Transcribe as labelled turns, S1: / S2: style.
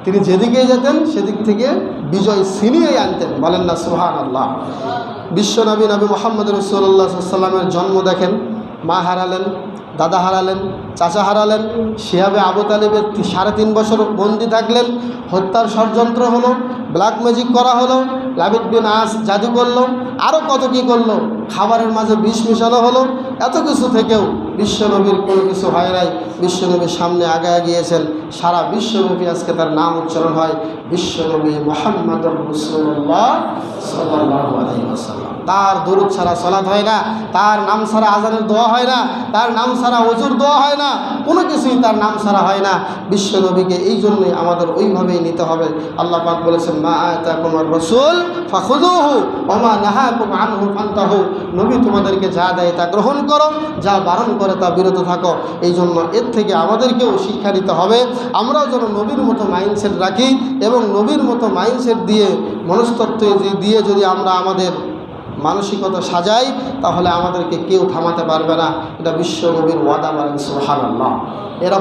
S1: তিনি যেদিকেই যেতেন সেদিক থেকে বিজয় ছিনিয়ে আনতেন। বলেন না সুবহানাল্লাহ। বিশ্বনবী নবী মুহাম্মদ রাসূলুল্লাহ সাল্লাল্লাহু আলাইহি ওয়াসাল্লামের জন্ম দেখেন, মা হারালেন, দাদা হারালেন, চাচা হারালেন, শিহাবে আবু তালিবের 3.5 বছর বন্দি থাকলেন, হত্যার ষড়যন্ত্র হলো, ব্ল্যাক ম্যাজিক করা হলো, লাবিদ বিন আস জাদু করলো, আরও কত কী করলো, খাবারের মাঝে বিষ মিশানো হলো। এত কিছু থেকেও বিশ্বনবীর কোনো কিছু হয় নাই। বিশ্বনবীর সামনে আগায় গিয়েছেন, সারা বিশ্বব্যাপী আজকে তার নাম উচ্চারণ হয় বিশ্বনবী মুহাম্মদুর রাসূলুল্লাহ সাল্লাল্লাহু আলাইহি ওয়াসাল্লাম। তার দরুদ ছাড়া সালাত হয় না, তার নাম ছাড়া আজানের দোয়া হয় না, তার নাম ছাড়া ওযুর দোয়া হয় না, কোনো কিছুই তার নাম ছাড়া হয় না। বিশ্বনবীকে এই জন্যই আমাদের ওইভাবেই নিতে হবে। আল্লাহ পাক বলেছেন, মা আতাকুমুর রাসূল ফাখুযুহু ওয়া মা নাহাকুম আনহু ফান্তাহু। নবী তোমাদেরকে যা দেয় তা গ্রহণ করো, যা বারণ করে তা বিরত থাকো। এই জন্য এর থেকে আমাদেরকেও শিক্ষা নিতে হবে। আমরাও যেন নবীর মতো মাইন্ডসেট রাখি এবং নবীর মতো মাইন্ডসেট দিয়ে মনস্তত্ত্ব দিয়ে যদি আমরা আমাদের মানসিকতা সাজাই, তাহলে আমাদেরকে কেউ থামাতে পারবে না। এটা বিশ্ব নবীর ওয়াদা। বলেন সুবহানাল্লাহ। এরা